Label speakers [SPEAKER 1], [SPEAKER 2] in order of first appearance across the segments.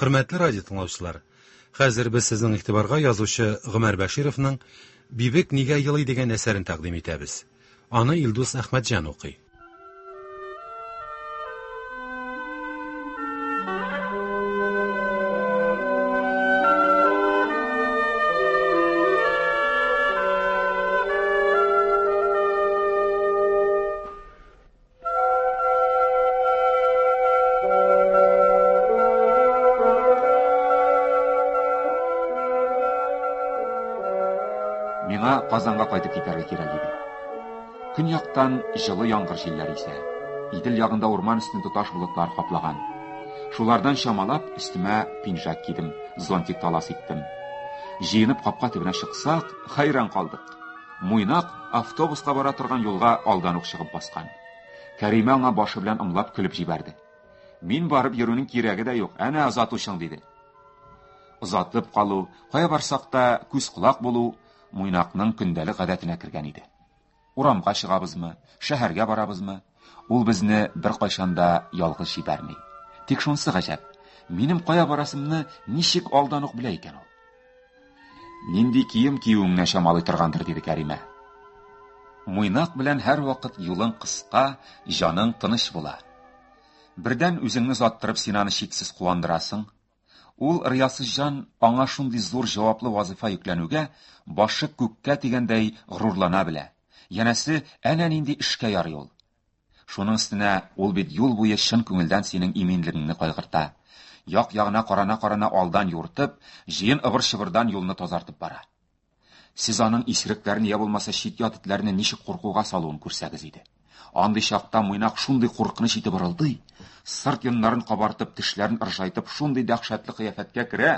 [SPEAKER 1] Hürmetli radyo dinləyicilər, hazır biz sizin ixtibarga yazışı Ömer Bəşirovның Bibek Nigə yılı degan əsərini təqdim etəbiz. Ana İlduz Əhmədcan oxuy.
[SPEAKER 2] Миңа Казанга кайтып китәргә кирәк иде. Көньяктан җылы яңгыр җилләре исә, Идел ягында урман өстен тоташ болытлар каплаган. Шулардан чамалап өстемә пинжак кидем, зонтик талас иттем. Җыенып капка төбенә чыксак, хайран калдык. Муйнак автобуска бара торган юлга алдан ук чыгып баскан. Кәримә аңа башы белән ымлап көлеп җибәрде. Мин барып йөрүнең кирәге дә юк, әнә озатучың диде. Озатып калу, кая барсак та күз кулак булу Муйнакның көндәлек гадәтенә кергән иде. Урамга чыгабызмы, шәһәргә барабызмы, ул безне бер кайшанда ялгыз җибәрми. Тик шунысы гаҗәп, минем кая барасымны ничек алдан ук белә икән ул? Нинди кием киюеңне чамалый торгандыр диде Кәримә. Муйнак белән һәр вакыт юлың кыска, җаның тыныч була. Бердән үзеңне заттырып син аны чиксез куандырасың. Ул риясыз җан аңа шундый зур җаваплы вазифа йөкләнүгә башы күккә тигәндәй горурлана белә. Янәсе, әнә нинди эшкә ярый ул. Шуның өстенә ул бит юл буе чын күңелдән синең иминлегеңне кайгырта. Як-ягына карана-карана алдан юртып, җыен ыбыр-чыбырдан юлны тазартып бара. Сез аның исерекләрен я булмаса чит ятытларны ничек куркуга салуын күрсәгез иде. Андый чакта Муйнак шундый куркыныч итеп борылды. Сырт йоннарын кабартып, тешләрен ыржайтып, шундый дәһшәтле кыяфәткә керә.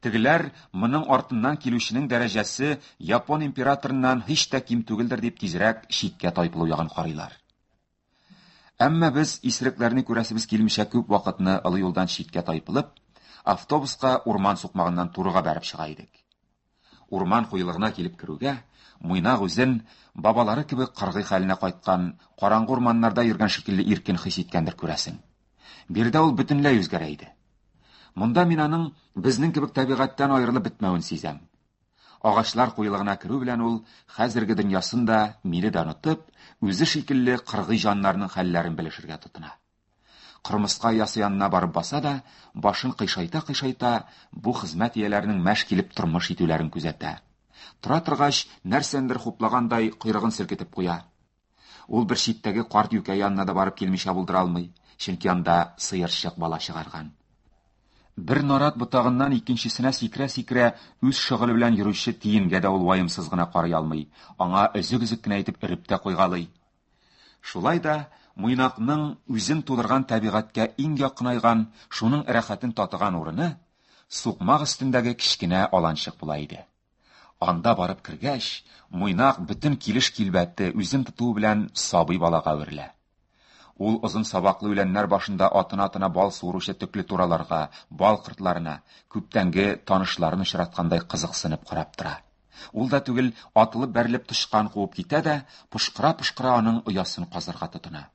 [SPEAKER 2] Тегеләр моның артыннан килүченең дәрәҗәсе Япон императорыннан һич тә ким түгелдер дип тизрәк читкә тайпылу ягын карыйлар. Әмма без исерекләрне күрәсебез килмичә күп вакытны олы юлдан читкә тайпылып, автобуска урман сукмагыннан турыга барып чыга идек. Урман куелыгына килеп керүгә, Муйнак үзен бабалары кебек кыргый хәленә кайткан, караңгы урманнарда йөргән шикелле иркен хис иткәндер күрәсең. Бирдә ул бөтенләй үзгәрә иде. Монда мин аның безнең кебек табигатьтән аерылып бетмәвен сизәм. Агачлар куелыгына керү белән ул хәзерге дөньясын да, мине дә онытып, үзе шикелле кыргый җаннарның хәлләрен белешергә тотына. Кырмыска ясы янына барып баса да, башын кыйшайта-кыйшайта, бу хезмәт ияләренең мәш килеп тормыш итүләрен күзәтә. Тора торгач, нәрсәндер хуплагандай койрыгын селкетеп куя. Ул бер читтәге карт юкә янына да барып килмичә булдыра алмый, чөнки анда сыерчык бала чыгарган. Бер нарат ботагыннан икенчесенә сикрә-сикрә үз шөгыле белән йөрүче тиенгә дә ул ваемсыз гына карый алмый, аңа өзек-өзек кенә итеп өреп тә куйгалый. Шулай да Муйнакның үзен тудырган табигатькә иң якынайган, шуның рәхәтен татыган урыны сукмак өстендәге кичкенә аланчык була иде. Анда барып кергәч, Муйнак бөтен килеш-килбәте үзен тоту белән сабый балага әверелә. Ул озын сабаклы үләннәр башында атына-атына бал суыручы төкле тураларга, бал кыртларына, күптәнге танышларын очраткандай кызыксынып карап тора. Ул да түгел, атылып бәрелеп тышкан куып китә дә, пышкыра-пышкыра аның оясын казырга тотына.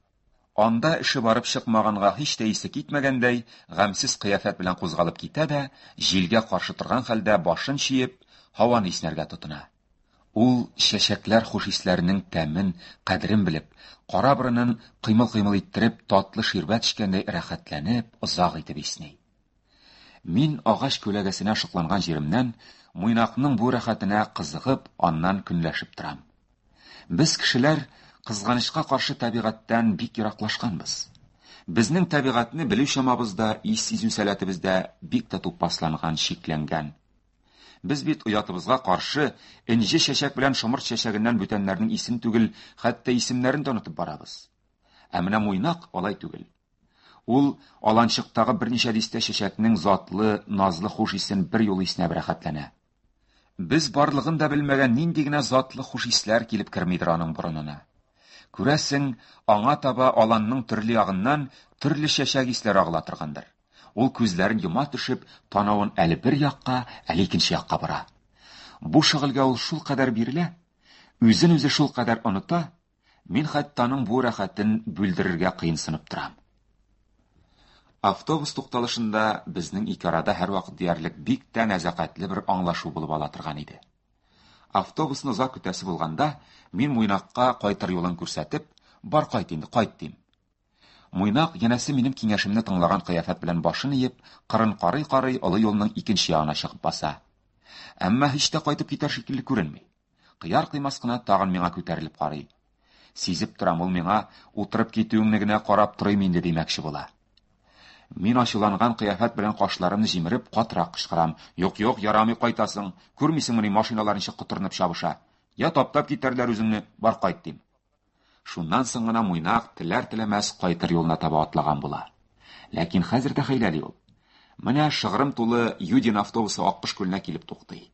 [SPEAKER 2] Анда эше барып чыкмаганга һич тә исе китмәгәндәй, гамсез кыяфәт белән кузгалып китә дә, җилгә каршы торган хәлдә башын чиеп, һаваны иснәргә тотына. Ул чәчәкләр хуш исләренең тәмен, кадерен белеп, кара борынын кыймыл-кыймыл иттереп, татлы ширбәт эчкәндәй рәхәтләнеп, озак итеп исней. Мин агач күләгәсенә шыкланган җиремнән Муйнакның бу рәхәтенә кызыгып, аннан көнләшеп торам. Без кешеләр кызганычка каршы табигатьтән бик ераклашканбыз. Безнең табигатьне белү чамабызда, ис сизү сәләтебездә бик тә тупасланган, шикләнгән. Без бит уятыбызга каршы энҗе чәчәк белән шомырт чәчәгеннән бүтәннәрнең исен түгел, хәтта исемнәрен дә онытып барабыз. Ә менә Муйнак алай түгел. Ул аланчыктагы берничә дистә чәчәкнең затлы, назлы хуш исен бер юл иснәп рәхәтләнә. Без барлыгын да белмәгән нинди генә затлы хуш исләр килеп кермидер аның борынына. Күрәсең, аңа таба аланның төрле ягыннан төрле чәчәк исләр агыла торгандыр. Ул күзләрен йома төшеп, танавын әле бер якка, әле икенче якка бара. Бу шөгыльгә ул шул кадәр бирелә, үзен үзе шул кадәр оныта, мин хәтта аның бу рәхәтен бүлдерергә кыенсынып торам. Автобус тукталышында безнең ике арада һәрвакыт диярлек бик тә нәзакәтле бер аңлашу булып ала торган иде. Автобусны озак көтәсе булганда, мин Муйнакка кайтыр юлын күрсәтеп, бар кайт инде, кайт дим. Муйнак янәсе минем киңәшемне тыңлаган кыяфәт белән башын иеп, кырын карый-карый олы юлның икенче ягына чыгып баса. Әмма һич тә кайтып китәр шикелле күренми. Кыяр кыймас кына тагын миңа күтәрелеп карый. Сизеп торам, ул миңа утырып китүеңне генә карап торыйм инде димәкче була. Мин ачуланган кыяфәт белән кашларымны җимереп, катырак кычкырам. Юк, ярамый кайтасың. Күрмисеңме, машиналар ничек кытырынып чабыша? Я таптап китәрләр үзеңне, бар кайт дим. Шуннан соң гына Муйнак теләр-теләмәс кайтыр юлына таба атлаган була. Ләкин хәзер дә хәйләли ул. Менә шыгрым тулы Юдин автобусы Аккыш күленә килеп туктый.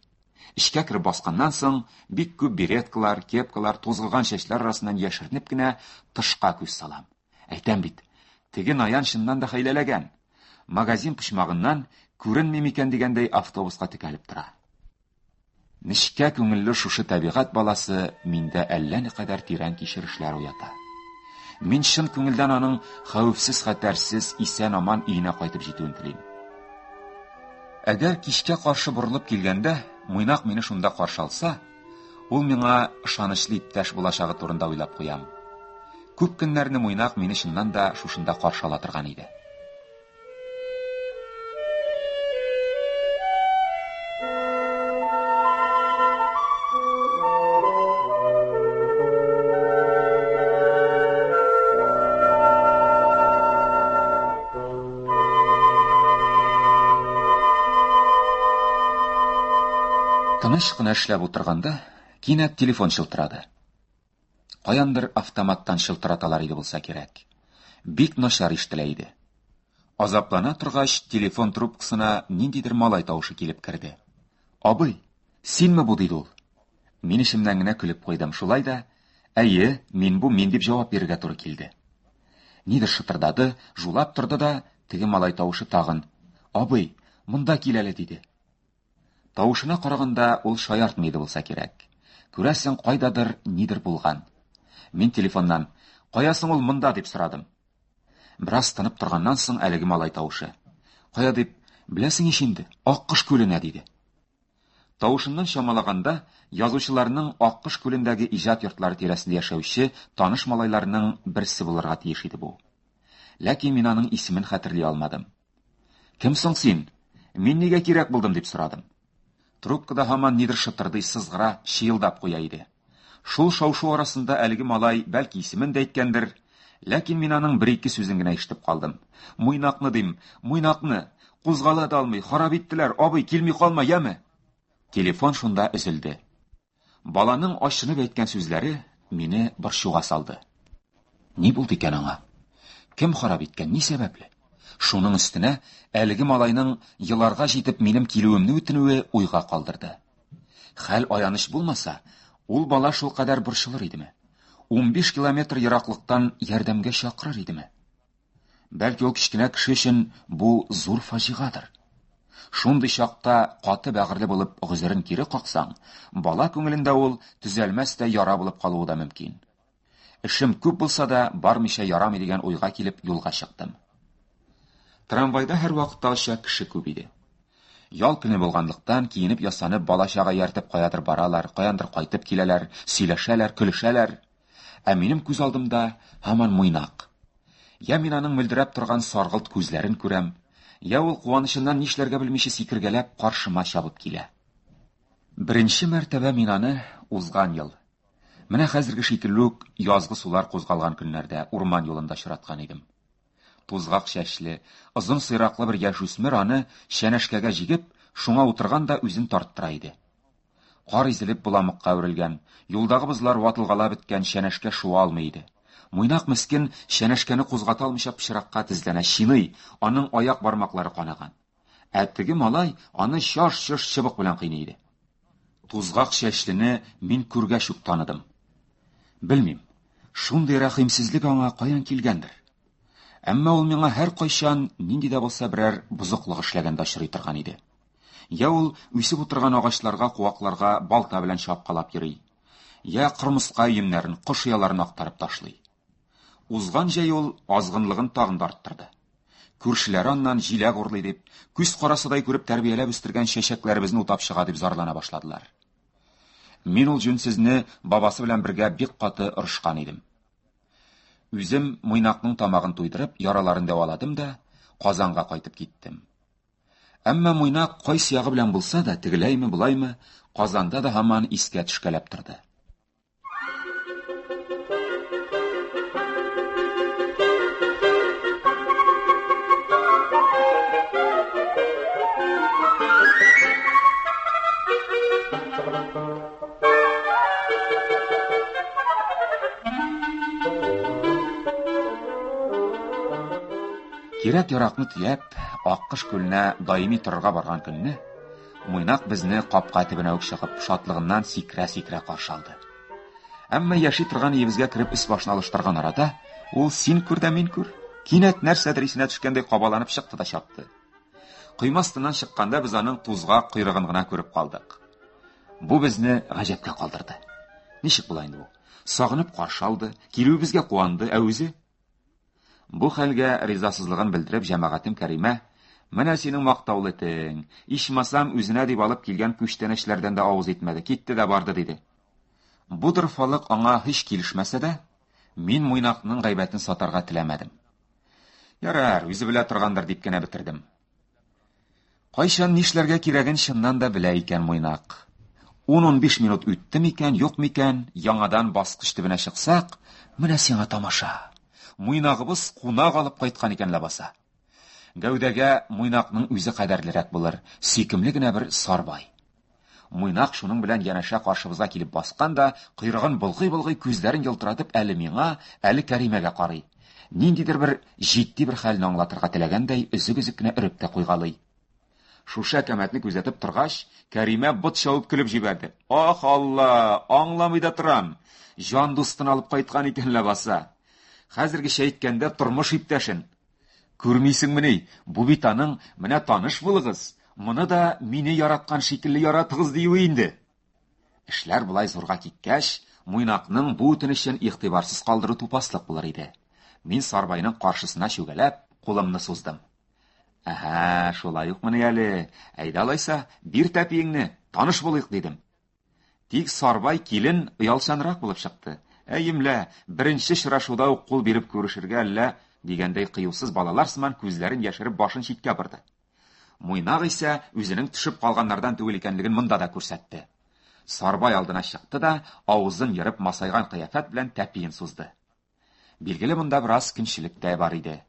[SPEAKER 2] Эшкә кереп басканнан соң бик күп береткалар, кепкалар, тузгылган чәчләр арасыннан яшеренеп кенә тышка күз салам. Әйтәм бит, теге Наян чыннан да хәйләләгән. Магазин почмагыннан күренми микән дигәндәй автобуска текәлеп тора. Нечкә күңелле шушы табигать баласы миндә әллә никадәр тирән кичерешләр уята. Мин чын күңелдән аның хәвефсез, хәтәрсез, исән-аман өенә кайтып җитүен телим. Әгәр кичкә каршы борылып килгәндә, Муйнак мине шунда каршы алса, ул миңа ышанычлы иптәш булачагы турында уйлап куям. Күп көннәрне Муйнак мине чыннан да шушында каршы ала торган иде. Тыныч кына эшләп утырганда, кинәт телефон шылтырады. Каяндыр автоматтан шылтыраталар иде булса кирәк. Бик начар ишетелә иде. Азаплана торгач, телефон трубкасына ниндидер малай тавышы килеп керде. Абый, синме бу диде ул. Мин ишемнән генә көлеп куйдым. Шулай да, әйе, мин дип җавап бирергә туры килде. Нидер шытырдады, жулап торды да, теге малай тавышы тагын: "Абый, монда кил әле" диде. Тавышына караганда ул шаяртмыйды булса кирәк. Күрәсең, кайдадыр нидер булган. Мин телефоннан: "Каясың ул монда?" дип сорадым. Бераз тынып торганнан соң әлеге малай тавышы: "Кая дип, беләсең ич инде, Аккыш күленә" диде. Тавышыннан чамалаганда, язучыларның Аккыш күлендәге иҗат йортлары тирәсендә яшәүче таныш малайларның берсе булырга тиеш иде бу. Ләкин мин аның исемен хәтерли алмадым. "Кем соң син? Мин нигә кирәк булдым?" дип сорадым. Трубкада һаман нидер шытырдый, сызгыра, шыелдап куя иде. Шул шау-шу арасында әлеге малай бәлки исемен дә әйткәндер, ләкин мин аның бер-ике сүзен генә ишетеп калдым. "Муйнакны дим, Муйнакны, кузгала да алмый, харап иттеләр, абый, килми калма, яме?" Телефон шунда өзелде. Баланың ачынып әйткән сүзләре мине борчуга салды. Ни булды икән аңа? Кем харап иткән, ни сәбәпле? Шуның өстенә әлеге малайның еларга җитеп минем килүемне үтенүе уйга калдырды. Хәл аяныч булмаса, ул бала шул кадәр борчылыр идеме? 15 километр ераклыктан ярдәмгә чакырыр идеме? Бәлки ул кичкенә кеше өчен бу зур фаҗигадыр. Шундый чакта каты бәгырьле булып гызырын кире каксаң, бала күңелендә ул төзәлмәс тә яра булып калуы да мөмкин. Эшем күп булса да, бармыйча ярамый дигән уйга килеп юлга чыктым. Трамвайда һәр вакыттагыча кеше күп иде. Ял көне булганлыктан киенеп ясанып бала-чага яртып каядыр баралар, каяндыр кайтып киләләр, сөйләшәләр, көлешәләр. Ә минем күз алдымда һаман Муйнак. Я мин аның мөлдерәп торган саргылт күзләрен күрәм, я ул куанычыннан нишләргә белмичә сикергәләп каршыма чабып килә. Беренче мәртәбә мин аны узган ел, менә хәзерге шикелле үк язгы сулар кузгалган көннәрдә урман юлында очраткан идем. Тузгак чәчле, озын сыйраклы бер яшүсмер аны шәнәшкәгә җигеп, шуңа утырган да үзен тарттыра иде. Кар изелеп буламыкка әверелгән, юлдагы бозлар ватылгалап беткән шәнәшкә шуа алмый иде. Муйнак мескен шәнәшкәне кузгата алмыйча пычракка тезләнә, чиный, аның аяк бармаклары канаган. Ә теге малай аны чаш-чаш чыбык белән кыйный иде. Тузгак чәчлене мин күргәч үк таныдым. Белмим, шундый рәхимсезлек аңа каян килгәндер. Әмма ул миңа һәр кайчан нинди дә булса берәр бузыклык эшләгәндә очрый торган иде. Я ул үсеп утырган агачларга, куакларга балта белән чапкалап йөри. Я кырмыска өемнәрен, кош ояларын актарып ташлый. Узган җәй ул азгынлыгын тагын да арттырды. Күршеләр аннан җиләк урлый дип, күз карасыдай күреп тәрбияләп үстергән чәчәкләребезне утап чыга дип зарлана башладылар. Мин ул җүнсезне бабасы белән бергә бик каты орышкан идем. Үзем Муйнакның тамагын туйдырып, яраларын дәваладым да Казанга кайтып киттем. Әмма Муйнак кайсы ягы белән булса да, тегеләйме, булаймы, Казанда да һаман искә төшкәләп торды. Кирәк яракны төяп, Аккыш күленә даими торырга барган көнне, Муйнак безне капка төбенә үк чыгып, шатлыгыннан сикрә-сикрә каршы алды. Әмма яши торган өебезгә кереп үс башына алыштырган арада, ул син күр дә мин күр, кинәт нәрсәдер исенә төшкәндәй кабаланып чыкты да чапты. Койма астыннан чыкканда без аның тузга койрыгын гына күреп калдык. Бу безне гаҗәпкә калдырды. Ничек була инде бу? Сагынып каршы алды, килүебезгә куанды, ә үзе бу хәлгә ризасызлыгын белдереп җәмәгатем Кәримә, менә синең мактаулы тиң, ичмасам үзенә дип алып килгән күчтәнәчләрдән дә авыз итмәде, китте дә барды диде. Бу дөрфалык аңа һич килешмәсә дә, мин Муйнакның гайбәтен сатарга теләмәдем. Ярар, үзе белә торгандыр дип кенә битердем. Кайчан нишләргә кирәген чыннан да белә икән Муйнак. 10-15 минут үтте микән, юк микән, яңадан баскыч төбенә чыксак, менә сиңа тамаша. Муйнагыбыз кунак алып кайткан икән лабаса. Гәүдәгә Муйнакның үзе кадәрлерәк булыр, сөйкемле генә бер сарбай. Муйнак шуның белән янәшә каршыбызга килеп баскан да, койрыгын былгый-былгый күзләрен ялтыратып әле миңа, әле Кәримәгә карый. Ниндидер бер җитди бер хәлне аңлатырга теләгәндәй, өзек-өзек кенә өреп тә куйгалый. Шушы әкәмәтне күзәтеп торгач, Кәримә бот чабып көлеп җибәрде. Ах Алла, аңламый да торам. Җан дустын алып кайткан икән лабаса. Хәзергечә әйткәндә тормыш иптәшен. Күрмисеңмени, бу бит аның менә таныш булыгыз. Моны да мине яраткан шикелле яратыгыз диюе инде. Эшләр булай зурга киткәч, Муйнакның бу үтенечен игътибарсыз калдыру тупаслык булыр иде. Мин сарбайның каршысына чүгәләп, кулымны суздым. Аһа, шулай ук менә әле. Әйдә алайса, бир тәпиеңне, таныш булыйк дидем. Тик сарбай килен уялчанрак булып чыкты. Әйемлә, беренче очрашуда ук кул биреп күрешергә әллә дигәндәй кыюсыз балалар сыман күзләрен яшереп башын читкә борды. Муйнак исә үзенең төшеп калганнардан түгел икәнлеген монда да күрсәтте. Сарбай алдына чыкты да, авызын ярып масайган кыяфәт белән тәпиен сузды. Билгеле монда бераз көнчелек тә бар иде.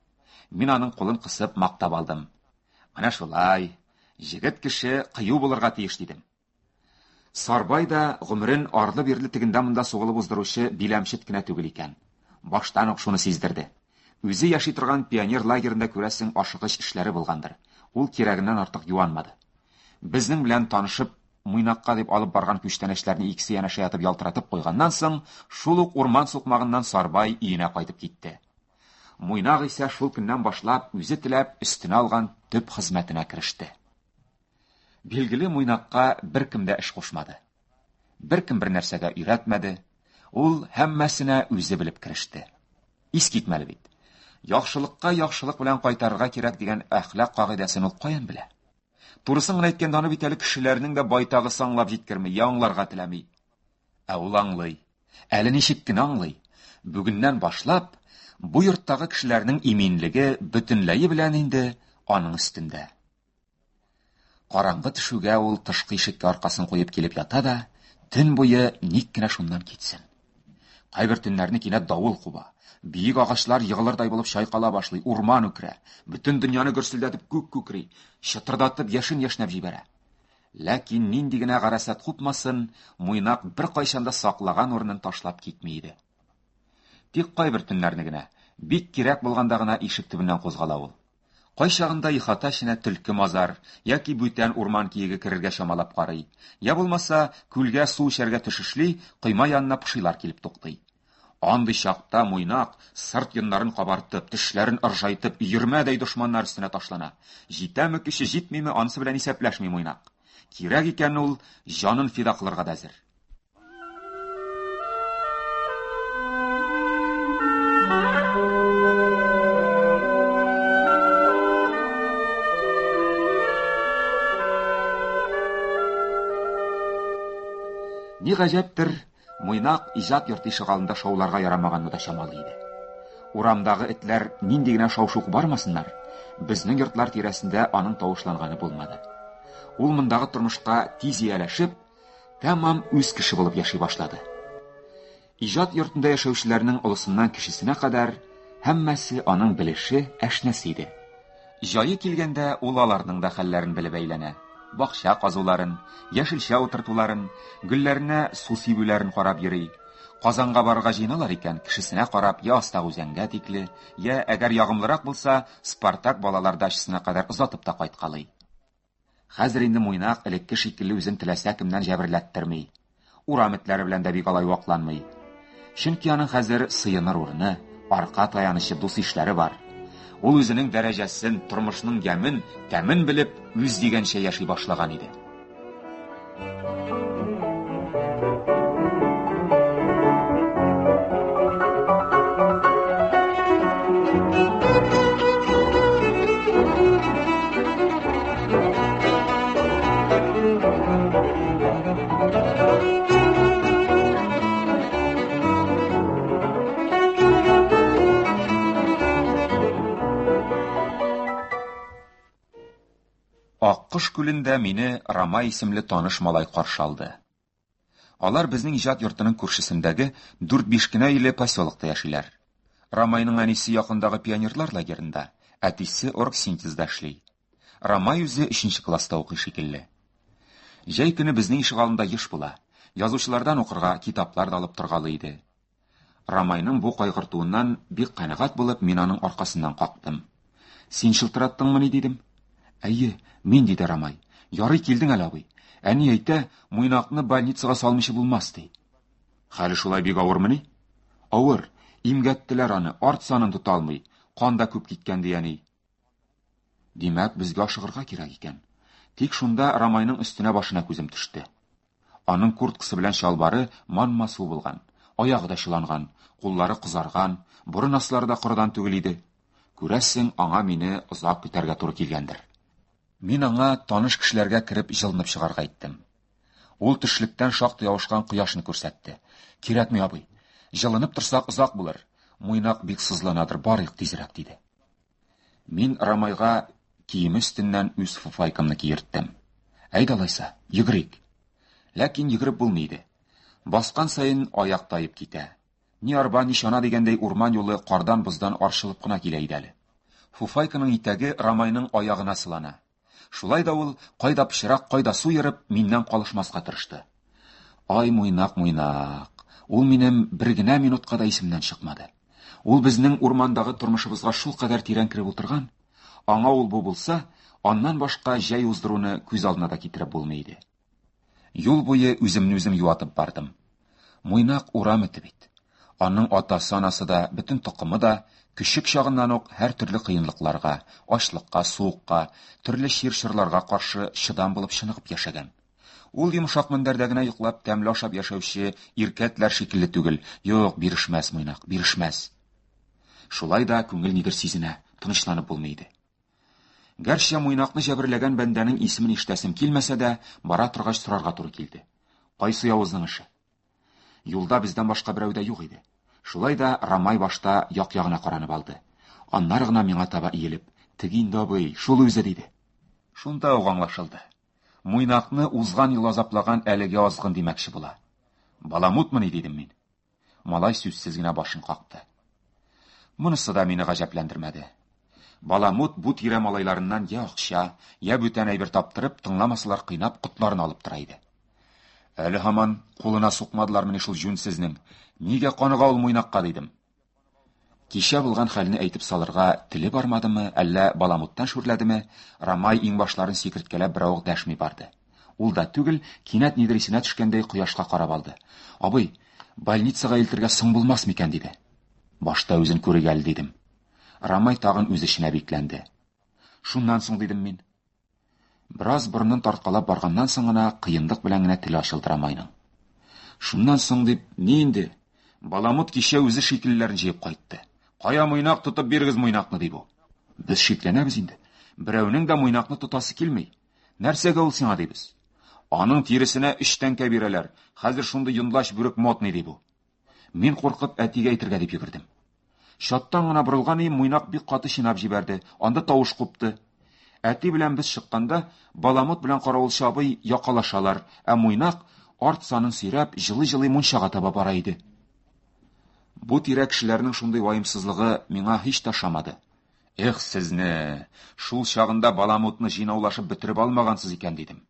[SPEAKER 2] Мин аның кулын кысып мактап алдым. Менә шулай, җегет кеше кыю булырга тиеш дидем. Сарбай да гомерен арлы-бирле тегендә монда сугылып уздыручы биләмчет кенә түгел икән. Баштан ук шуны сиздерде. Үзе яши торган пионер лагерында күрәсең ашыгыч эшләре булгандыр. Ул кирәгеннән артык юанмады. Безнең белән танышып, Муйнакка дип алып барган күчтәнәчләрне икесе янәшә ятып ялтыратып куйганнан соң, шул ук урман сукмагыннан Сарбай өенә кайтып китте. Муйнак исә шул көннән башлап үзе теләп өстенә алган төп хезмәтенә кереште. Билгеле Муйнакка беркем дә эш кушмады. Беркем бер нәрсәгә өйрәтмәде. Ул һәммәсенә үзе белеп кереште. Искитмәле бит. Яхшылыкка яхшылык белән кайтарырга кирәк дигән әхлак кагыйдәсен ул каян белә? Турысын гына әйткәндә, аны бит әле кешеләрнең дә байтагы саңлап җиткерми, яңларга теләми. Ә ул аңлый. Әле ничек кенә аңлый? Бүгеннән башлап бу йорттагы кешеләрнең иминлеге бөтенләе белән инде аның өстендә. Караңгы төшүгә ул тышкы ишеккә аркасын куеп килеп ята да, төн буе ник кенә шуннан китсен. Кайбер төннәрне кинәт давыл куба. Биек агачлар йыгылырдай булып чайкала башлый, урман үкрә. Бөтен дөньяны гөрселдәтеп күк күкри, чытырдатып яшен яшнәп җибәрә. Ләкин нинди генә гарасат купмасын, Муйнак бер кайчанда саклаган урынын ташлап китми иде. Тик кайбер төннәрне генә, бик кирәк булганда гына ишек төбеннән кузгала ул. Кайчагында ихата эченә төлке мазар яки бүтән урман киеге керергә чамалап карый. Я булмаса, күлгә су эчәргә төшешли, койма янына пошилар килеп туктый. Андый чакта Муйнак сырт йоннарын кабартып, тешләрен ыржайтып, 20дәй дошманнар өстенә ташлана. Җитәме кеше, җитмиме, анысы белән исәпләшми Муйнак. Кирәк икән ул җанын фида кылырга да әзер. Ни гаҗәптер, Муйнак иҗат йорты ишегалында шауларга ярамаганны да чамалы иде. Урамдагы этләр нинди генә шау-шу бармасыннар, безнең йортлар тирәсендә аның тавышланганы булмады. Ул мондагы тормышка тиз ияләшеп, тәмам үз кеше булып яши башлады. Иҗат йортында яшәүчеләрнең олысыннан кешесенә кадәр һәммәсе аның белеше, әшнәсе иде. Җае килгәндә ул аларның да хәлләрен белеп әйләнә. Бакча казуларын, яшелчә утыртуларын, гөлләренә су сибүләрен карап йөри. Казанга барырга җыйналар икән, кешесенә карап, я астагы үзәнгә тикле, я әгәр ягымлырак булса, Спартак балалар дачасына кадәр озатып та кайткалый. Хәзер инде Муйнак элекке шикелле үзен теләсә кемнән җәберләттерми. Урам этләре белән дә бик алай вакланмый. Чөнки аның хәзер сыеныр урыны, арка таянычы дус ишләре бар. Ул үзенең дәрәҗәсен, тормышның ямен, тәмен белеп, үз дигәнчә яши башлаган иде. Аккош күлендә мине Рамай исемле таныш малай каршы алды. Алар безнең иҗат йортының күршесендәге 4-5 кенә өйле поселокта яшиләр. Рамайның әнисе якындагы пионерлар лагерында, әтисе оргсинтезда эшли. Рамай үзе 3нче класста укый шикелле. Җәй көне безнең ишегалында еш була. Язучылардан укырга китаплар да алып торгалы иде. Рамайның бу кайгыртуыннан бик канәгать булып, мин аның аркасыннан кактым. Син шылтыраттыңмы ни дидем? Әйе, мин диде Рамай. Ярый килдең әле абый. Әни әйтә, Муйнакны больницага салмыйчы булмас ди. Хәле шулай бик авырмы ни? Авыр. Имгәттеләр аны, арт санын тота алмый. Кан да күп киткән ди әни. Димәк, безгә ашыгырга кирәк икән. Тик шунда Рамайның өстенә башына күзем төште. Аның курткасы белән чалбары манмасу булган. Аягы да чыланган, куллары кызарган, борын аслары да корыдан түгел иде. Күрәсең, аңа мине озак көтәргә туры килгәндер. Мин аңа таныш кешеләргә кереп җылынып чыгарга иттем. Ул төшлектән шактый явышкан кояшны күрсәтте. Кирәкми абый. Җылынып торсак озак булыр. Муйнак бик сызланадыр, барыйк тизрәк диде. Мин Рамайга кием өстеннән үз фуфайкамны киерттем. Әйдә алайса, йөгрик. Ләкин йөгреп булмый иде. Баскан сайын аяк таеп китә. Ни арба, ни чана дигәндәй урман юлы кардан боздан арчылып кына килә иде әле. Фуфайканың итәге Рамайның аягына сылана. Шулай да ул, кайда пычрак, кайда су йөреп, миннән калышмаска тырышты. Ай, Муйнак, Муйнак. Ул минем бер генә минутка да исемнән чыкмады. Ул безнең урмандагы тормышыбызга шул кадәр тирән киреп утырган. Аңа ул бу булса, аннан башка җәй уздыруны күз алдына да китереп булмый иде. Юл буе үземне юатып бардым. Муйнак урам эте бит. Аның атасы-анасы да, бөтен токымы да küçük чагыннан ук һәр төрле кыенлыкларга, ачлыкка, суыкка, төрле чир-чырларга каршы чыдам булып чыныгып яшәгән. Ул йомшак мендәрдә генә йоклап тәмле ашап яшәүче иркәтләр шикелле түгел. Юк, бирешмәс Муйнак, бирешмәс. Шулай да күңел нидер сизенә, тынычланып булмый иде. Гәрчә Муйнакны җәберләгән бәндәнең исемен ишетәсем килмәсә дә, бара торгач сорарга туры килде. Кайсы явызның эше? Юлда бездән башка берәү дә юк иде. Шулай да Рамай башта як-ягына каранып алды. Аннары гына миңа таба иелеп, "Теге инде абый, шул үзе" диде. Шунда ук аңлашылды. Муйнакны узган ел азаплаган әлеге азгын димәкче була. Баламутмы ни дидем мин. Малай сүзсез генә башын какты. Монысы да мине гаҗәпләндермәде. Баламут бу тирә малайларыннан я акча, я бүтән әйбер таптырып, тыңламасалар кыйнап котларын алып тора иде. Әле һаман кулына сукмадылармы шул җүнсезнең? Нигә каныга ул Муйнакка дидем. Кичә булган хәлне әйтеп салырга теле бармадымы, әллә Баламуттан шүрләдеме? Рамай иң башларын сикерткәләп беравык дәшми барды. Ул да түгел, кинәт нидер исенә төшкәндәй кояшка карап алды. "Абый, больницага илтергә соң булмас микән?" диде. "Башта үзен күргәл" дидем. Рамай тагын үз эшенә бикләнде. "Шуннан соң" дидем мин. Бераз борынын тарткалап барганнан соң гына кыенлык белән генә теле ачылды Рамайның. "Шуннан соң" дип, "Ни инде? Баламут кичә үзе шикелләрен җыеп кайтты. Кая Муйнак тотып бирегез Муйнакны" ди бу. Без шикләнәбез инде. Берәүнең дә Муйнакны тотасы килмей. Нәрсәгә ул сиңа дибез? Аның тиресенә 3 тәңкә бирәләр. Хәзер шундый йонлач бүрек модный ди бу. Мин куркып әтигә әйтергә дип йөгердем. Шаттан гына борылган Муйнак бик каты чинап җибәрде. Анда тавыш купты. Әти белән без чыкканда, Баламут белән Каравылчы абый якалашалар, ә Муйнак арт санын сөйрәп, җылы-җылы мунчага таба бара иде. Бу тирә кешеләрнең шундый ваемсызлыгы миңа һич ташамады. Эх, сезне, шул чагында Баламутны җыйнаулашып бетереп алмагансыз икән дидем.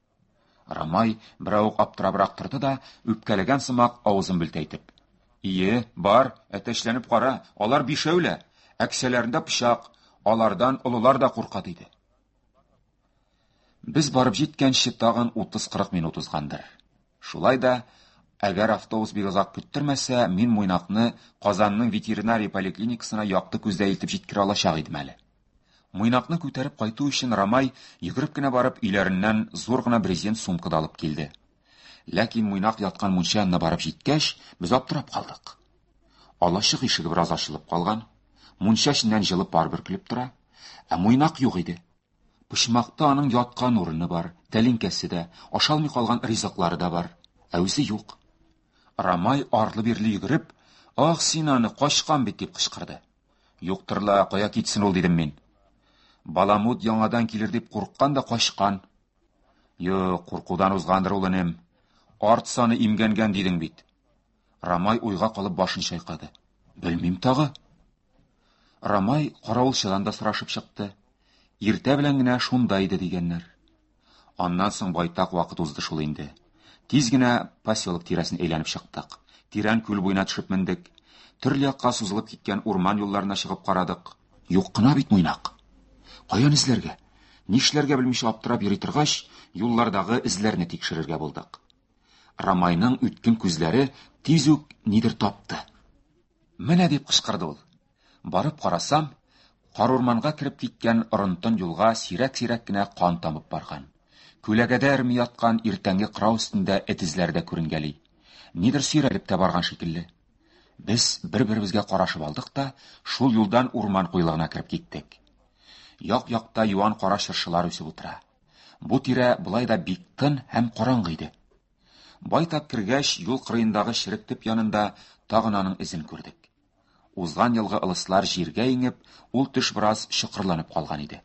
[SPEAKER 2] Рамай берәү аптырабрак торды да, үпкәләгән сымак авызын белтәйтеп. Ие, бар, әтәчләнеп кара, алар бишәүлә, әксәләрендә пычак, алардан олылар да курка диде. Без барып җиткәнче тагын 30-40 минут узгандыр. Шулай да, әгәр автобус бик озак көттермәсә, мин Муйнакны Казанның ветеринария поликлиникасына якты күздә илтеп җиткерә алачак идем әле. Муйнакны күтәреп кайту өчен Рамай йөгереп кенә барып өйләреннән зур гына брезент сумкада алып килде. Ләкин Муйнак яткан мунча янына барып җиткәч, без аптырап калдык. Алачык ишеге бераз ачылып калган, мунча эченнән җылы пар бөркелеп тора, ә Муйнак юк иде. Почмакта аның яткан урыны бар, тәлинкәсе дә, ашалмый калган ризыклары да бар, ә үзе юк. Рамай арлы-бирле йөгереп, "Ах, син аны качкан бит" дип кычкырды. "Юктырла, кая китсен ул" дидем мин. Баламут яңадан килер дип курыккан да качкан. "Юк, куркудан узгандыр ул инем. Арт саны имгәнгән дидең бит." Рамай уйга калып башын чайкады. "Белмим тагы." Рамай Каравылчыдан да сорашып чыкты. Иртә белән генә шунда иде дигәннәр. Аннан соң байтак вакыт узды шул инде. Тиз генә поселок тирәсен әйләнеп чыктык. Тирән күл буена төшеп мендек. Төрле якка сузылып киткән урман юлларына чыгып карадык. Юк кына бит Муйнак. Каян эзләргә? Нишләргә белмичә аптырап йөри торгач, юллардагы эзләрне тикшерергә булдык. Рамайның үткен күзләре тиз үк нидер тапты. "Менә" дип кычкырды ул. Барып карасам, кар урманга кирип киткән орынтын юлга сирәк-сирәк кенә кан тамып барган. Күләгәдә эрми яткан иртәнге кырау өстендә эт эзләре дә күренгәли. Нидер сөйрәлеп тә барган шикелле. Без бер-беребезгә карашып алдык та, шул юлдан урман куйлыгына кирип киттек. Як-якта юан кара чыршылар үсеп утыра. Бу тирә булай да бик тын һәм караңгы иде. Байтак кергәч, юл кырыендагы черек төп янында тагын аның изен күрдек. Узган елгы ылыслар җиргә иңеп, ул төш бераз чыкырланып калган иде.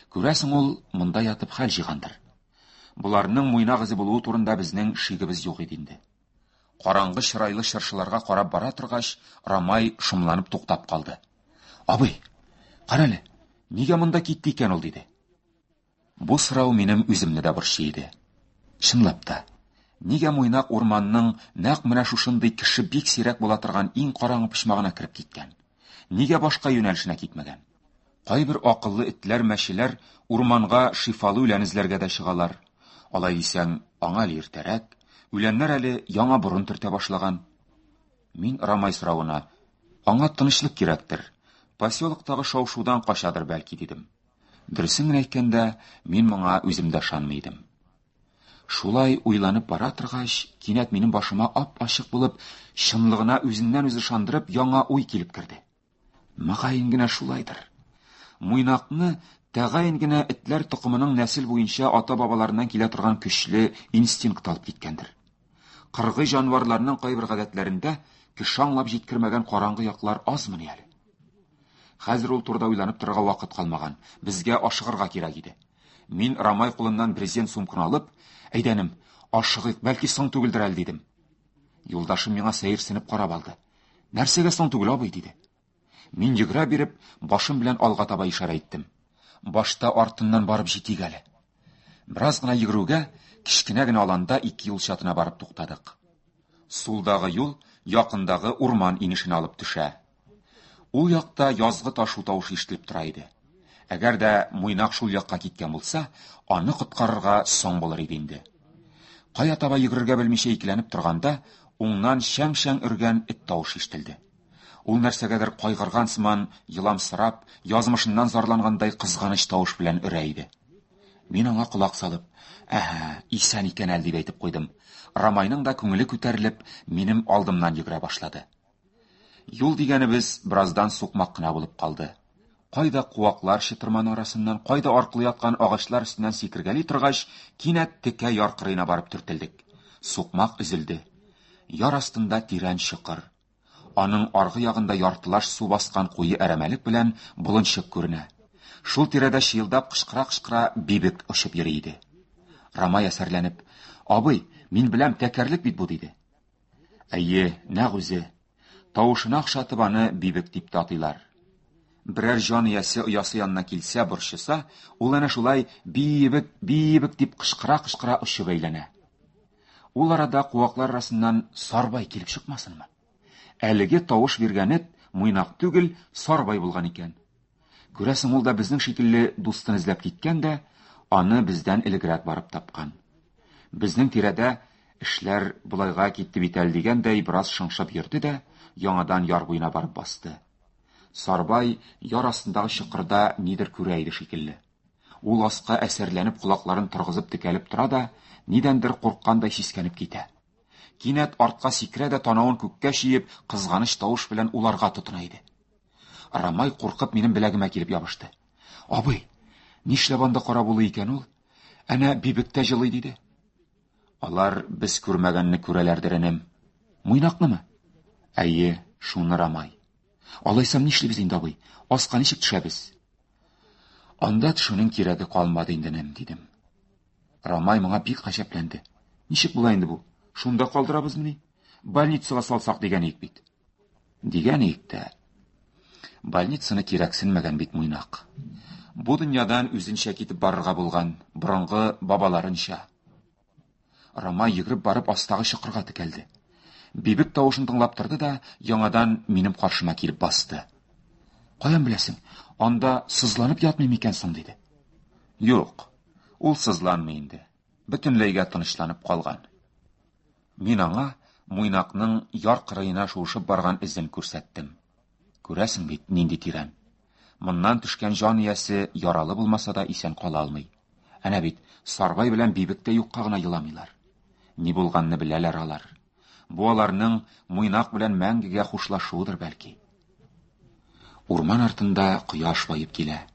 [SPEAKER 2] Күрәсең, ул монда ятып хәл җыйгандыр. Буларның Муйнак изе булуы турында безнең шигебез юк иде инде. Караңгы чырайлы чыршыларга карап бара торгач, Рамай шомланып туктап калды. "Абый, кара әле, нигә монда китте икән ул" диде. Бу сорау минем үземне дә борчый иде. Чынлап та, нигә Муйнак урманның нәкъ менә шушындый кеше бик сирәк була торган иң караңгы почмагына кирип киткән? Нигә башка юнәлешенә китмәгән? Кайбер акыллы этләр, мәчеләр урманга шифалы үлән эзләргә дә чыгалар. Алай дисәң, аңа әле иртәрәк, үләннәр әле яңа борын төртә башлаган. Мин Рамай соравына, "Аңа тынычлык кирәктер. Поселоктагы шау-шудан качадыр бәлки" дидем. Дөресен генә әйткәндә, мин моңа үзем дә ышанмый идем. Шулай уйланып бара торгач, кинәт минем башыма ап-ачык булып, чынлыгына үзеннән үзе ышандырып, яңа уй килеп керде. Мөгаен генә шулайдыр. Муйнакны тәгаен генә этләр тукымының нәсел буенча ата-бабаларыннан килә торган көчле инстинкт алып киткәндер. Кыргый җанварларның кайбер гадәтләрендә кеше аңлап җиткермәгән караңгы яклар азмыни әле. Хәзер ул турыда уйланып торырга вакыт калмаган. Безгә ашыгырга кирәк иде. Мин Рамай кулыннан брезент сумканы алып, "Әйдәнем, ашыгыйк, бәлки соң түгелдер әле" дидем. Юлдашым миңа сәерсенеп карап алды. "Нәрсәгә соң түгел, абый" диде. Мин йөгерә биреп, башым белән алга таба ишарә иттем. Башта артыннан барып җитик әле. Бераз гына йөгерүгә, кичкенә генә аланда 2 юл чатына барып туктадык. Сулдагы юл якындагы урман инешенә алып төшә. Ул якта язгы ташу тавышы ишетелеп тора иде. Әгәр дә Муйнак шул якка киткән булса, аны коткарырга соң булыр иде инде. Кая таба йөгерергә белмичә икеләнеп торганда, уңнан шәң-шәң өргән эт тавышы ишетелде. Ул нәрсәгәдер кайгырган сыман, йыламсырап, язмышыннан зарлангандай кызганыч тавыш белән өрә иде. Мин аңа колак салып, исән икән әле" дип әйтеп куйдым. Рамайның да күңеле күтәрелеп, минем алдымнан йөгерә башлады. Юл дигәнебез бераздан сукмак кына булып калды. Кайда куаклар чытырман арасыннан, кайда аркылы яткан агачлар өстеннән сикергәли торгач, кинәт текә яр кырыена барып төртелдек. Сукмак өзелде. Яр астында тирән чокыр. Аның аргы ягында яртылаш су баскан куе әрәмәлек белән болынчык күренә. Шул тирәдә шыелдап кычкыра-кычкыра бибек очып йөри иде. Рамай әсәрләнеп: "Абый, мин беләм, тәкәрлек бит бу", диде. Әйе, нәкъ үзе. Тавышына охшатып аны бибек дип татыйлар. Берәр җан иясе оясы янына килсә, борчыса, ул әнә шулай бибек, бибек дип кычкыра-кычкыра очып әйләнә. Ул арада куаклар арасыннан Сарбай килеп чыкмасынмы? Әлеге тавыш биргән Муйнак түгел, Сарбай булган икән. Күрәсең, ул да безнең шикелле дустын эзләп киткән дә, аны бездән элегрәк барып тапкан. Безнең тирәдә эшләр булайга китте бит әле дигәндәй бераз шыңшып йөрде дә, яңадан яр буена барып басты. Сарбай яр астындагы чокырда нидер күрә иде шикелле. Ул аска әсәрләнеп кулакларын торгызып текәлеп тора да, нидәндер курккандай сискәнеп китә. Кинәт артка сикерә дә танавын күккә чиеп, кызганыч тавыш белән уларга тотына иде. Рамай куркып минем беләгемә килеп ябышты. "Абый, нишләп анда кара булы икән ул? Әнә бибектә җылый", диде. "Алар без күрмәгәнне күрәләрдер, энем. Муйнакнымы?" "Әйе, шуны, Рамай. Алайсам нишлибез инде, абый? Аска ничек төшәбез?" "Анда төшүнең кирәге калмады инде, энем", дидем. Рамай моңа бик гаҗәпләнде. "Ничек була инде бу? Шунда калдырабызмыни? Больницага салсак дигән ик бит." "Дигән ик тә. Больницаны кирәксенмәгән бит Муйнак. Бу дөньядан үзенчә китеп барырга булган, борынгы бабаларынча." Рамай йөгереп барып астагы чокырга текәлде. Бибек тавышын тыңлап торды да, яңадан минем каршыма килеп басты. "Каян беләсең? Анда сызланып ятмый микән соң?" диде. "Юк, ул сызланмый инде. Бөтенләйгә тынычланып калган." Мин аңа Муйнакның яр кырыена шуышып барган эзен күрсәттем. Күрәсең бит, нинди тирән. Моннан төшкән җан иясе яралы булмаса да исән кала алмый. Әнә бит, Сарбай белән бибектә юкка гына еламыйлар. Ни булганны беләләр алар. Бу аларның Муйнак белән мәңгегә хушлашуыдыр бәлки. Урман артында кояш байып килә.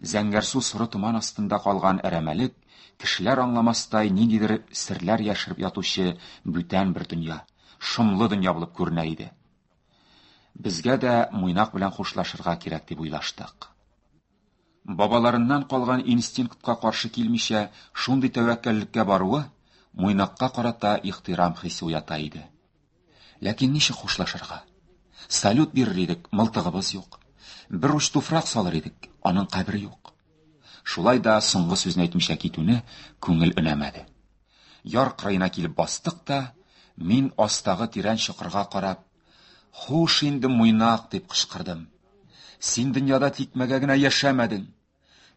[SPEAKER 2] Зәңгәрсу соры томан астында калган әрәмәлек, кешеләр аңламастай ниндидер серләр яшереп ятучы бүтән бер дөнья, шомлы дөнья булып күренә иде. Безгә дә Муйнак белән хушлашырга кирәк дип уйлаштык. Бабаларыннан калган инстинктка каршы килмичә, шундый тәвәккәллеккә баруы Муйнакка карата ихтирам хисе уята иде. Ләкин ничек хушлашырга? Салют бирер идек, мылтыгыбыз юк. Бер уч туфрак салыр идек, аның кабере юк. Шулай да соңгы сүзне әйтмичә китүне күңел өнәмәде. Яр кырыена килеп бастык та, мин астагы тирән чокырга карап, "Хуш инде, Муйнак", дип кычкырдым. "Син дөньяда тикмәгә генә яшәмәдең.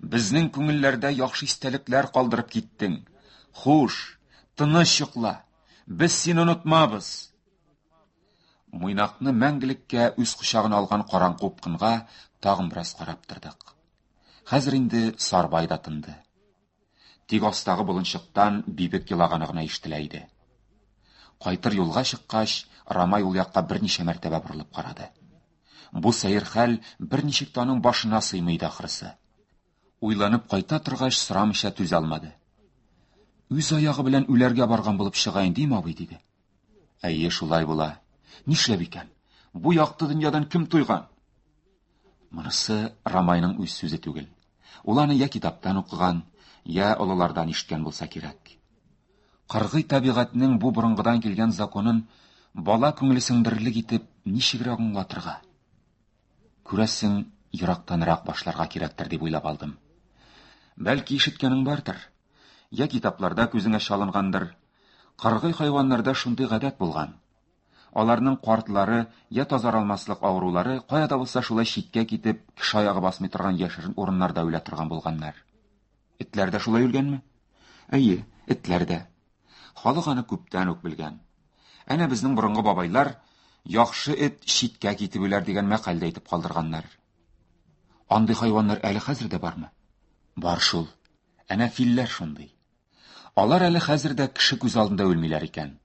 [SPEAKER 2] Безнең күңелләрдә яхшы истәлекләр калдырып киттең. Хуш, тыныч йокла. Без сине онытмабыз." Муйнакны мәңгелеккә үз кочагына алган караңгы упкынга тагын бераз карап тордык. Хәзер инде Сарбай да тынды. Тик астагы болынчыктан бибек елаганы гына ишетелә иде. Кайтыр юлга чыккач, Рамай ул якка берничә мәртәбә борылып карады. Бу сәер хәл берничек тә аның башына сыймый да ахрысы. Уйланып кайта торгач, сорамыйча түзә алмады. "Үз аягы белән үләргә барган булып чыга инде, абый", диде. "Әйе, шулай була. Нишләп икән? Бу якты дөньядан кем туйган?" Монысы Рамайның үз сүзе түгел. Ул аны я китаптан укыган, я олылардан ишеткән булса кирәк. Кыргый табигатьнең бу борынгыдан килгән законын бала күңеле сеңдерерлек итеп ничегрәк аңлатырга? Күрәсең, ерактанрак башларга кирәктер дип уйлап алдым. Бәлки ишеткәнең бардыр. Я китапларда күзеңә чалынгандыр. Кыргый хайваннарда шундый гадәт булган. Аларның картлары, я тазаралмаслык авырулары кая да булса шулай читкә китеп, кеше аягы басмый торган яшерен урыннарда үлә торган булганнар. Этләр дә шулай үлгәнме? Әйе, этләр дә. Халык аны күптән үк белгән. Әнә безнең борынгы бабайлар яхшы эт читкә китеп үләр дигән мәкаль дә әйтеп калдырганнар. Андый хайваннар әле хәзер дә бармы? Бар шул. Әнә филләр шундый. Алар әле хәзер дә кеше күз алдында үлмиләр икән.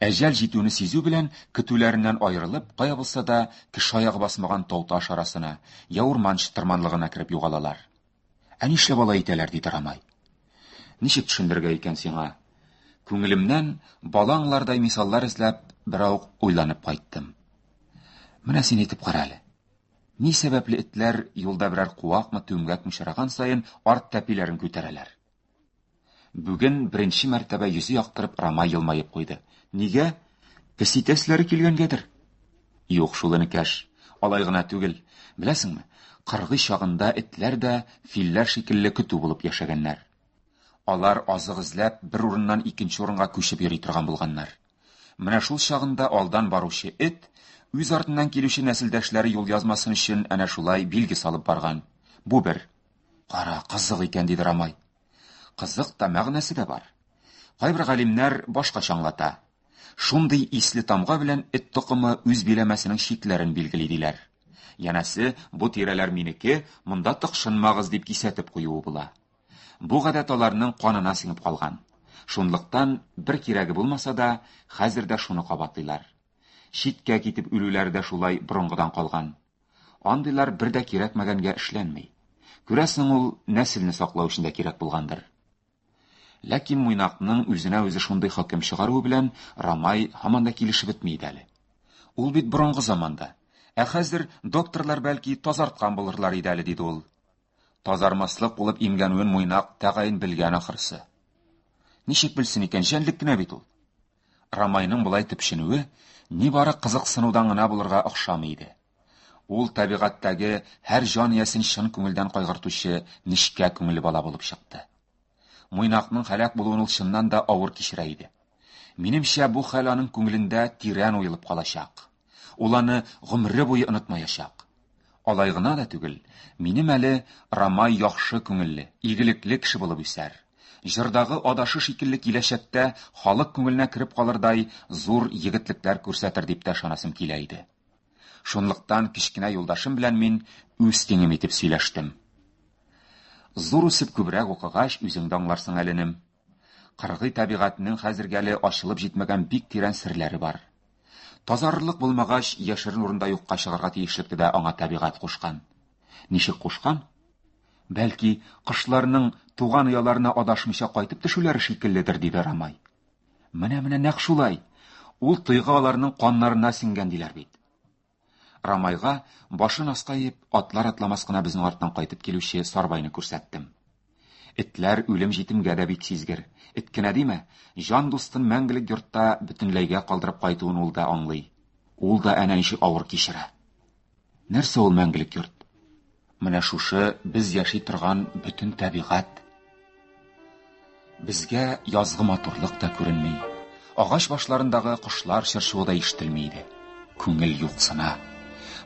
[SPEAKER 2] Әҗәл җитүне сизү белән көтүләреннән аерылып, кая булса да кеше аягы басмаган тау-таш арасына, я урман чытырманлыгына кереп югалалар. Ә нишләп алай итәләр, диде Рамай. Ничек төшендергә икән сиңа? Күңелемнән балаңлардай мисаллар эзләп берәү уйланып кайттым. Менә син әйтеп кара әле. Ни сәбәпле этләр юлда берәр куакмы, түмгәкме чыраган сайын арт тәпиләрен күтәрәләр? Бүген беренче мәртәбә йөзе яктырып Рамай елмаеп куйды. Нигә? Кеситәсләре килгәнгәдер. Юк, шул инекәш. Алай гына түгел. Беләсеңме? Кыргый чагында этләр дә филләр шикелле көтү булып яшәгәннәр. Алар азык эзләп бер урыннан икенче урынга күчеп йөри торган булганнар. Менә шул чагында алдан баручы эт үз артыннан килүче нәселдәшләре юл язмасын өчен әнә шулай билге салып барган. Бу бер. Кара, кызык икән, диде Рамай. Кызык та, мәгънәсе дә бар. Кайбер галимнәр башкача аңлата. Шундый исле тамга белән эт токымы үз биләмәсенең чикләрен билгели диләр. Янәсе, бу тирәләр минеке, монда тыкшынмагыз дип кисәтеп куюы була. Бу гадәт аларның канына сиңеп калган. Шунлыктан бер кирәге булмаса да, хәзер дә шуны кабатлыйлар. Читкә китеп үлүләр дә шулай борынгыдан калган. Андыйлар бер дә кирәкмәгәнгә эшләнмәй. Күрәсең, ул нәселне саклау өчен дә кирәк булгандыр. Ләкин Муйнакның үзенә үзе шундый хөкем чыгаруы белән Рамай һаман да килешеп бетми иде әле. Ул бит борынгы заманда. Ә хәзер докторлар бәлки тазарткан булырлар иде әле, диде ул. Тазармаслык булып имгәнүен Муйнак тәгаен белгән ахырсы. Ничек белсен икән, җәнлек кенә бит ул. Рамайның булай төпшенүе нибары кызыксынудан гына булырга охшамый иде. Ул табигатьтәге һәр җан иясен чын күңелдән кайгыртучы нечкә күңелле бала булып чыкты. Муйнакның һәлак булуын ул чыннан да авыр кичерә иде. Минемчә, бу хәл аның күңелендә тирән уелып калачак. Ул аны гомере буе онытмаячак. Алай гына да түгел, минем әле Рамай яхшы күңелле, игелекле кеше булып үсәр. Җырдагы адашы шикелле киләчәктә халык күңеленә кереп калырдай зур егетлекләр күрсәтер дип тә ышанасым килә иде. Шунлыктан кичкенә юлдашым белән мин үз тиңем итеп сөйләштем. Зур үсеп күбрәк укыгач, үзең аңларсың әленем. Кыргый табигатьнең хәзергәле ачылып җитмәгән бик тирән серләре бар. Тазарырлык булмагач, яшерен урында юкка чыгарга тиешлекте дә аңа табигать кушкан. Ничек кушкан? Бәлки, кышларның туган ояларына адашмыйча кайтып төшүләре шикелледер, диде Рамай. Менә нәкъ шулай. Ул тойга аларның каннарына сиңгән диләр бит. Рамайга башын аскаеп, атлар атламас кына безнең арттан кайтып килүче Сарбайны күрсәттем. Этләр үлем җитемгә дә бик сизгер. Эт кенә диме, җан дустын мәңгелек йортта бөтенләйгә калдырып кайтуын ул да аңлый. Ул да әнә ничек авыр кичерә. Нәрсә ул мәңгелек йорт? Менә шушы без яши торган бөтен табигать. Безгә язгы матурлык та күренми. Агач башларындагы кошлар чыршуы да ишетелми иде. Күңел юксына.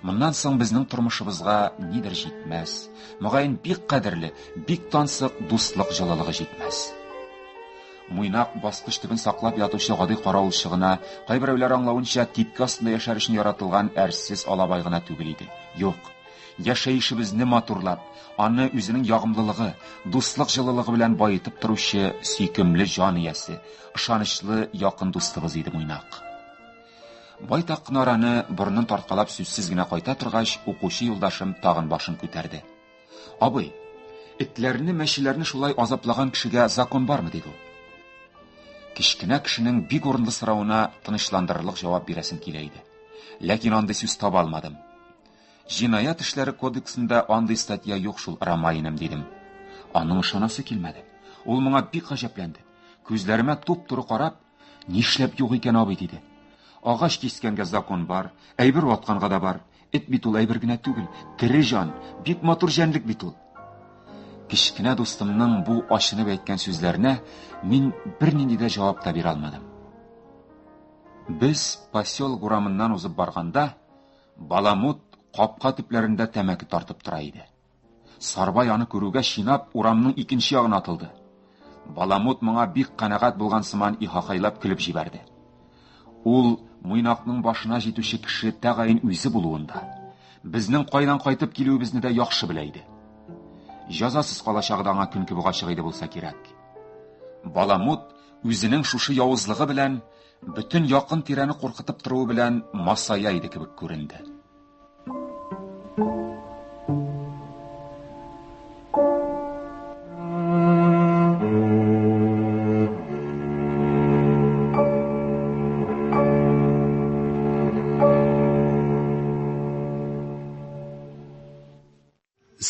[SPEAKER 2] Моннан соң безнең тормышыбызга нидер җитмәс. Мөгаен бик кадерле, бик тансык дуслык җылылыгы җитмәс. Муйнак баскыч төбен саклап ятучы гади каравылчы гына, кайберәүләр аңлавынча типке астында яшәр өчен яратылган әрсез алабай гына түгел иде. Юк, яшәешебезне матурлап, аны үзенең ягымлылыгы, дуслык җылылыгы белән баетып торучы сөйкемле җан иясе, ышанычлы якын дустыбыз иде Муйнак. Байтак кына араны борынын тарткалап сүзсез генә кайта торгач, укучы юлдашым тагын башын күтәрде. Абый, этләрне, мәчеләрне шулай азаплаган кешегә закон бармы, диде ул. Кичкенә кешенең бик урынлы сорауына тынычландырырлык җавап бирәсем килә иде. Ләкин андый сүз таба алмадым. Җинаят эшләре кодексында андый статья юк шул, Рамайным, дидем. Аның ышанасы килмәде. Ул моңа бик гаҗәпләнде. Күзләремә туп-туры карап, нишләп юк икән, абый, диде. Агач кискәнгә закон бар, әйбер ватканга да бар. Эт бит ул әйбер генә түгел, тере җан, бик матур җәнлек бит ул. Кичкенә дустымның бу ачынып әйткән сүзләренә мин бернинди дә җавап та бирә алмадым. Без поселок урамыннан узып барганда, Баламут капка төпләрендә тәмәке тартып тора иде. Сарбай аны күрүгә шинап урамның икенче ягына атылды. Баламут моңа бик канәгать булган сыман ихахайлап көлеп җибәрде. Ул Муйнакның башына җитүче кеше тәгаен үзе булуында, безнең кайдан кайтып килүебезне дә яхшы белә иде. Җәзасыз калачагы аңа көнке буга чыгыйды булса кирәк. Баламут үзенең шушы явызлыгы белән бүтін якын тирәне куркытып тору белән масая иде кебек күренде.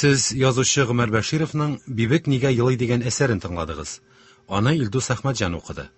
[SPEAKER 1] Сез язучы Гомәр Бәшировның «Бибек нигә елый» дигән әсәрен тыңладыгыз. Аны Илдус Әхмәтҗан укыды.